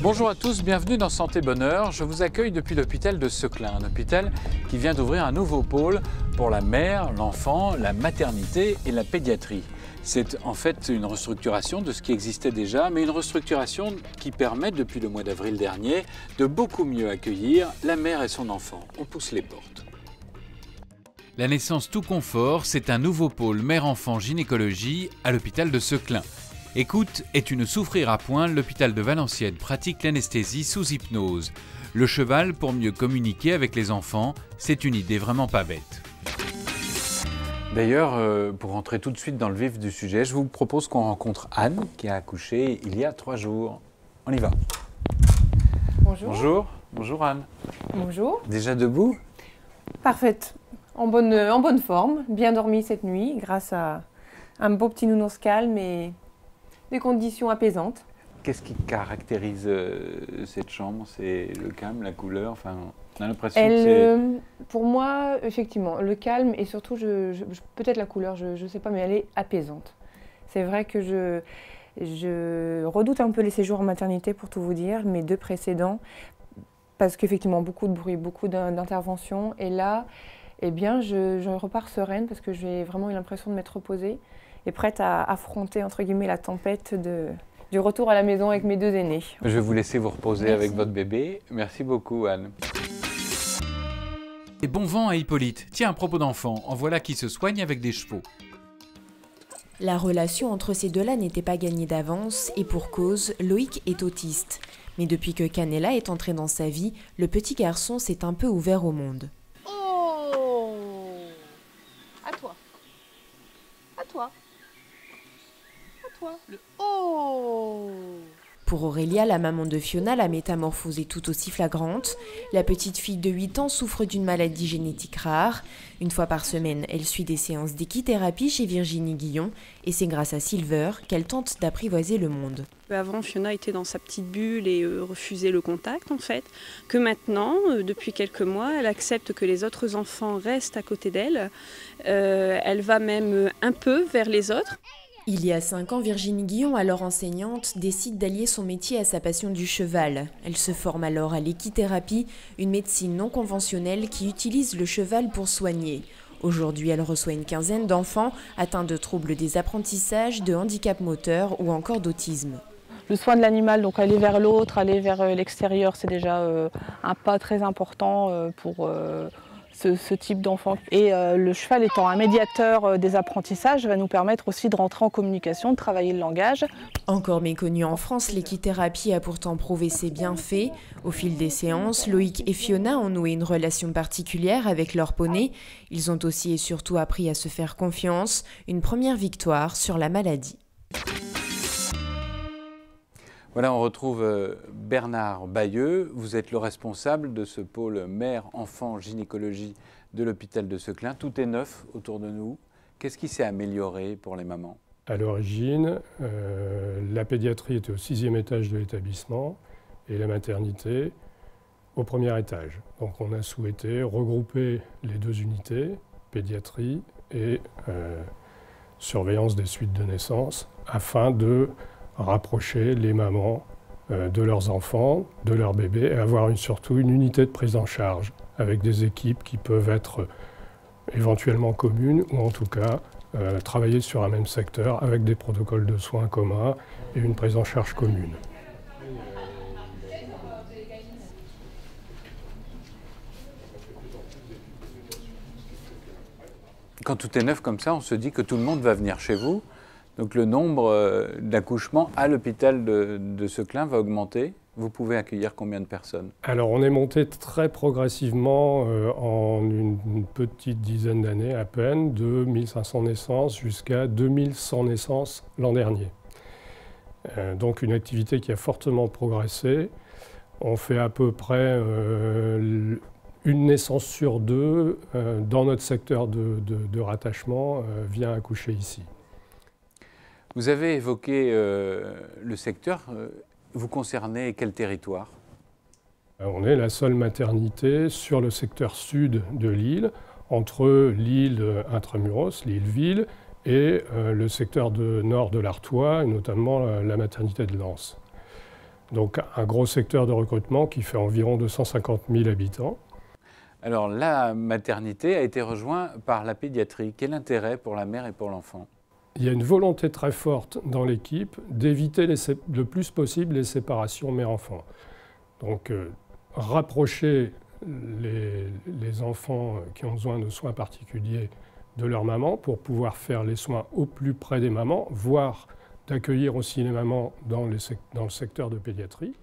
Bonjour à tous, bienvenue dans Santé Bonheur. Je vous accueille depuis l'hôpital de Seclin, un hôpital qui vient d'ouvrir un nouveau pôle pour la mère, l'enfant, la maternité et la pédiatrie. C'est en fait une restructuration de ce qui existait déjà, mais une restructuration qui permet depuis le mois d'avril dernier de beaucoup mieux accueillir la mère et son enfant. On pousse les portes. La naissance tout confort, c'est un nouveau pôle mère-enfant gynécologie à l'hôpital de Seclin. Écoute et tu ne souffriras point, l'hôpital de Valenciennes pratique l'anesthésie sous hypnose. Le cheval pour mieux communiquer avec les enfants, c'est une idée vraiment pas bête. D'ailleurs, pour rentrer tout de suite dans le vif du sujet, je vous propose qu'on rencontre Anne qui a accouché il y a 3 jours. On y va. Bonjour. Bonjour. Bonjour Anne. Bonjour. Déjà debout? Parfaite. En bonne forme, bien dormi cette nuit grâce à un beau petit nounours calme et des conditions apaisantes. Qu'est-ce qui caractérise cette chambre? C'est le calme, la couleur, enfin, on a l'impression que c'est... Pour moi, effectivement, le calme et surtout, peut-être la couleur, je ne sais pas, mais elle est apaisante. C'est vrai que je redoute un peu les séjours en maternité, pour tout vous dire, mes 2 précédents, parce qu'effectivement, beaucoup de bruit, beaucoup d'interventions. Et là, eh bien, je repars sereine parce que j'ai vraiment eu l'impression de m'être reposée et prête à affronter, entre guillemets, la tempête du retour à la maison avec mes 2 aînés. Je vais vous laisser vous reposer. Merci. Avec votre bébé. Merci beaucoup, Anne. Et bon vent à Hippolyte. Tiens, à propos d'enfants, en voilà qui se soigne avec des chevaux. La relation entre ces deux-là n'était pas gagnée d'avance, et pour cause, Loïc est autiste. Mais depuis que Canella est entré dans sa vie, le petit garçon s'est un peu ouvert au monde. Oh! À toi. À toi. À toi. Le oh! Pour Aurélia, la maman de Fiona, la métamorphose est tout aussi flagrante. La petite fille de 8 ans souffre d'une maladie génétique rare. Une fois par semaine, elle suit des séances d'équithérapie chez Virginie Guillon et c'est grâce à Silver qu'elle tente d'apprivoiser le monde. Avant, Fiona était dans sa petite bulle et refusait le contact en fait. Que maintenant, depuis quelques mois, elle accepte que les autres enfants restent à côté d'elle. Elle va même un peu vers les autres. Il y a 5 ans, Virginie Guillon, alors enseignante, décide d'allier son métier à sa passion du cheval. Elle se forme alors à l'équithérapie, une médecine non conventionnelle qui utilise le cheval pour soigner. Aujourd'hui, elle reçoit une quinzaine d'enfants atteints de troubles des apprentissages, de handicap moteur ou encore d'autisme. Le soin de l'animal, donc aller vers l'autre, aller vers l'extérieur, c'est déjà un pas très important pour ce type d'enfant. Et le cheval étant un médiateur des apprentissages va nous permettre aussi de rentrer en communication, de travailler le langage. Encore méconnue en France, l'équithérapie a pourtant prouvé ses bienfaits. Au fil des séances, Loïc et Fiona ont noué une relation particulière avec leur poney. Ils ont aussi et surtout appris à se faire confiance. Une première victoire sur la maladie. Voilà, on retrouve Bernard Bayeux. Vous êtes le responsable de ce pôle mère-enfant gynécologie de l'hôpital de Seclin. Tout est neuf autour de nous. Qu'est-ce qui s'est amélioré pour les mamans? À l'origine, la pédiatrie était au 6e étage de l'établissement et la maternité au 1er étage. Donc on a souhaité regrouper les 2 unités, pédiatrie et surveillance des suites de naissance, afin de rapprocher les mamans de leurs enfants, de leurs bébés, et avoir surtout une unité de prise en charge avec des équipes qui peuvent être éventuellement communes ou en tout cas travailler sur un même secteur avec des protocoles de soins communs et une prise en charge commune. Quand tout est neuf comme ça, on se dit que tout le monde va venir chez vous. Donc le nombre d'accouchements à l'hôpital de Seclin va augmenter. Vous pouvez accueillir combien de personnes? Alors on est monté très progressivement en une petite dizaine d'années à peine, de 1500 naissances jusqu'à 2100 naissances l'an dernier. Donc une activité qui a fortement progressé. On fait à peu près une naissance sur 2 dans notre secteur de rattachement vient accoucher ici. Vous avez évoqué le secteur. Vous concernez quel territoire? On est la seule maternité sur le secteur sud de l'île, entre l'île Intramuros, l'île-ville, et le secteur nord de l'Artois, et notamment la maternité de Lens. Donc un gros secteur de recrutement qui fait environ 250 000 habitants. Alors la maternité a été rejointe par la pédiatrie. Quel intérêt pour la mère et pour l'enfant? Il y a une volonté très forte dans l'équipe d'éviter le plus possible les séparations mère-enfant. Donc rapprocher les enfants qui ont besoin de soins particuliers de leur maman pour pouvoir faire les soins au plus près des mamans, voire d'accueillir aussi les mamans dans le secteur de pédiatrie.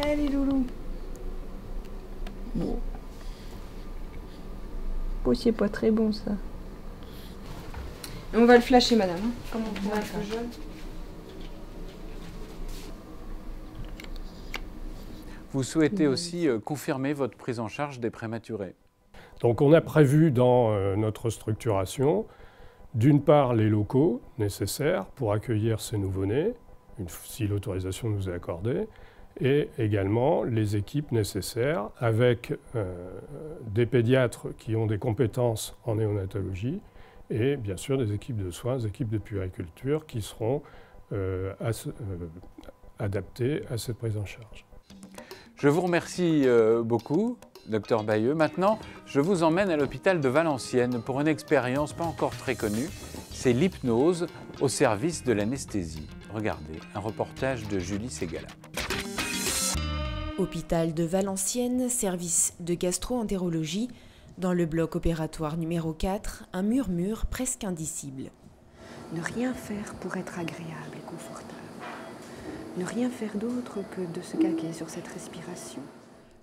Allez, loulou. Bon. Oh, c'est pas très bon, ça. On va le flasher, madame. Comment on va le flasher? Vous souhaitez aussi confirmer votre prise en charge des prématurés. Donc on a prévu dans notre structuration, d'une part les locaux nécessaires pour accueillir ces nouveau-nés, si l'autorisation nous est accordée, et également les équipes nécessaires avec des pédiatres qui ont des compétences en néonatologie et bien sûr des équipes de soins, des équipes de puériculture qui seront adaptées à cette prise en charge. Je vous remercie beaucoup, Dr Bayeux. Maintenant, je vous emmène à l'hôpital de Valenciennes pour une expérience pas encore très connue. C'est l'hypnose au service de l'anesthésie. Regardez, un reportage de Julie Ségala. Hôpital de Valenciennes, service de gastro-entérologie. Dans le bloc opératoire numéro 4, un murmure presque indicible. Ne rien faire pour être agréable et confortable. Ne rien faire d'autre que de se calquer sur cette respiration.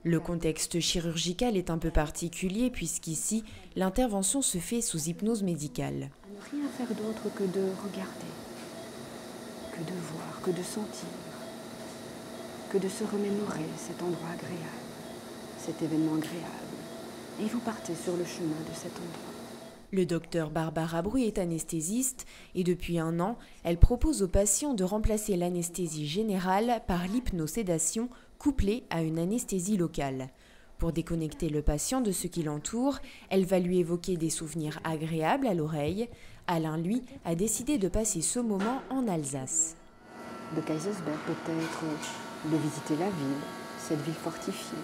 Le contexte chirurgical est un peu particulier puisqu'ici, l'intervention se fait sous hypnose médicale. Ne rien faire d'autre que de regarder, que de voir, que de sentir, que de se remémorer cet endroit agréable, cet événement agréable. Et vous partez sur le chemin de cet endroit. Le docteur Barbara Bruy est anesthésiste et depuis 1 an, elle propose aux patients de remplacer l'anesthésie générale par l'hypnosédation couplée à une anesthésie locale. Pour déconnecter le patient de ce qui l'entoure, elle va lui évoquer des souvenirs agréables à l'oreille. Alain, lui, a décidé de passer ce moment en Alsace. De Kaysersberg peut-être, de visiter la ville, cette ville fortifiée.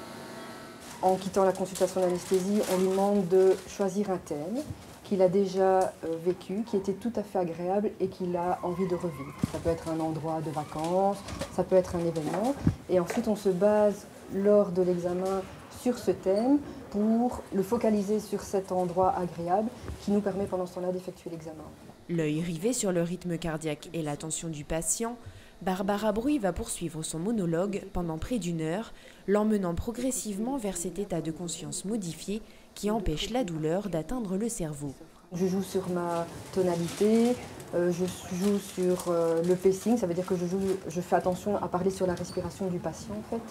En quittant la consultation d'anesthésie, on lui demande de choisir un thème qu'il a déjà vécu, qui était tout à fait agréable et qu'il a envie de revivre. Ça peut être un endroit de vacances, ça peut être un événement. Et ensuite, on se base lors de l'examen sur ce thème pour le focaliser sur cet endroit agréable qui nous permet pendant ce temps-là d'effectuer l'examen. L'œil rivé sur le rythme cardiaque et l'attention du patient, Barbara Bruy va poursuivre son monologue pendant près d'1 heure, l'emmenant progressivement vers cet état de conscience modifié qui empêche la douleur d'atteindre le cerveau. Je joue sur ma tonalité, je joue sur le pacing, ça veut dire que je fais attention à parler sur la respiration du patient en fait.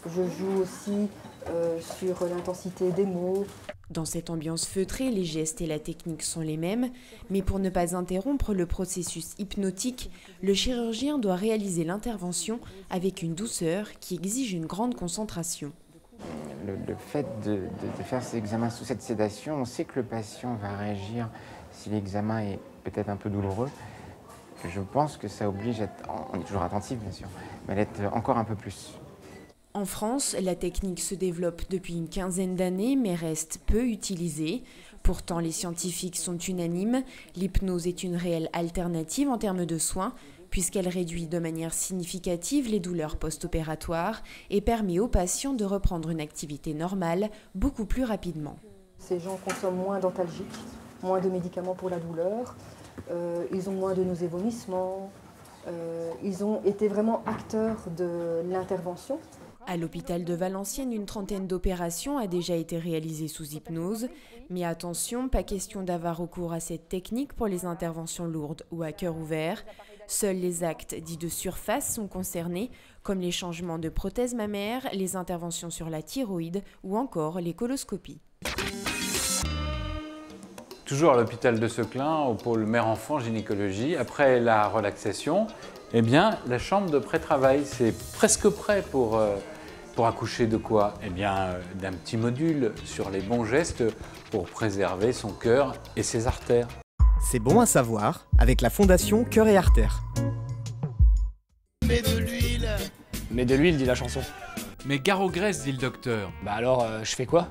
Je joue aussi sur l'intensité des mots. Dans cette ambiance feutrée, les gestes et la technique sont les mêmes, mais pour ne pas interrompre le processus hypnotique, le chirurgien doit réaliser l'intervention avec une douceur qui exige une grande concentration. Le fait de faire ces examens sous cette sédation, on sait que le patient va réagir si l'examen est peut-être un peu douloureux. Je pense que ça oblige à être, on est toujours attentif bien sûr, mais à l'être encore un peu plus. En France, la technique se développe depuis une 15aine d'années, mais reste peu utilisée. Pourtant, les scientifiques sont unanimes, l'hypnose est une réelle alternative en termes de soins, puisqu'elle réduit de manière significative les douleurs post-opératoires et permet aux patients de reprendre une activité normale beaucoup plus rapidement. Ces gens consomment moins d'antalgiques, moins de médicaments pour la douleur, ils ont moins de nausées, vomissements, ils ont été vraiment acteurs de l'intervention. À l'hôpital de Valenciennes, une 30aine d'opérations a déjà été réalisée sous hypnose. Mais attention, pas question d'avoir recours à cette technique pour les interventions lourdes ou à cœur ouvert. Seuls les actes dits de surface sont concernés, comme les changements de prothèses mammaires, les interventions sur la thyroïde ou encore les coloscopies. Toujours à l'hôpital de Seclin, au pôle mère-enfant gynécologie, après la relaxation, eh bien, la chambre de pré-travail, c'est presque prêt pour accoucher de quoi? Eh bien, d'un petit module sur les bons gestes pour préserver son cœur et ses artères. C'est bon à savoir avec la Fondation Cœur et Artères. Mets de l'huile, dit la chanson. Mais gare aux graisses, dit le docteur. Bah alors, je fais quoi?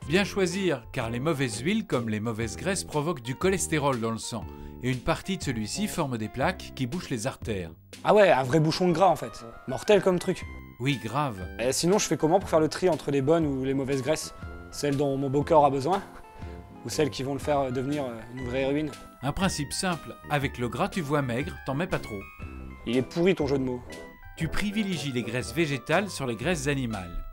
Bien choisir, car les mauvaises huiles comme les mauvaises graisses provoquent du cholestérol dans le sang. Et une partie de celui-ci forme des plaques qui bouchent les artères. Ah ouais, un vrai bouchon de gras en fait. Mortel comme truc. Oui, grave. Et sinon, je fais comment pour faire le tri entre les bonnes ou les mauvaises graisses? Celles dont mon beau corps a besoin? Ou celles qui vont le faire devenir une vraie ruine? Un principe simple, avec le gras tu vois maigre, t'en mets pas trop. Il est pourri ton jeu de mots. Tu privilégies les graisses végétales sur les graisses animales.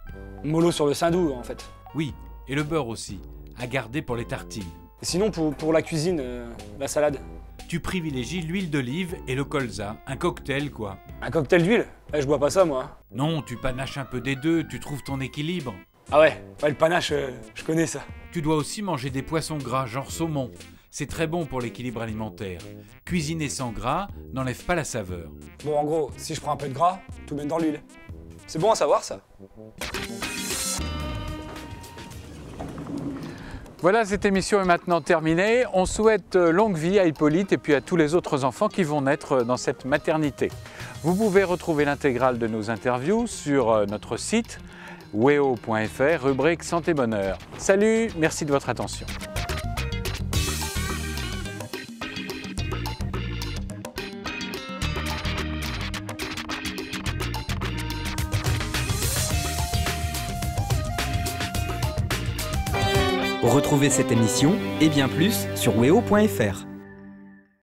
Mollo sur le sein doux en fait. Oui, et le beurre aussi, à garder pour les tartines. Et sinon, pour la cuisine, la salade? Tu privilégies l'huile d'olive et le colza, un cocktail quoi. Un cocktail d'huile? Je bois pas ça moi. Non, tu panaches un peu des deux, tu trouves ton équilibre. Ah ouais, le panache, je connais ça. Tu dois aussi manger des poissons gras, genre saumon. C'est très bon pour l'équilibre alimentaire. Cuisiner sans gras n'enlève pas la saveur. Bon, en gros, si je prends un peu de gras, tout mettre dans l'huile. C'est bon à savoir ça. Voilà, cette émission est maintenant terminée. On souhaite longue vie à Hippolyte et puis à tous les autres enfants qui vont naître dans cette maternité. Vous pouvez retrouver l'intégrale de nos interviews sur notre site weo.fr, rubrique Santé Bonheur. Salut, merci de votre attention. Retrouvez cette émission et bien plus sur weo.fr.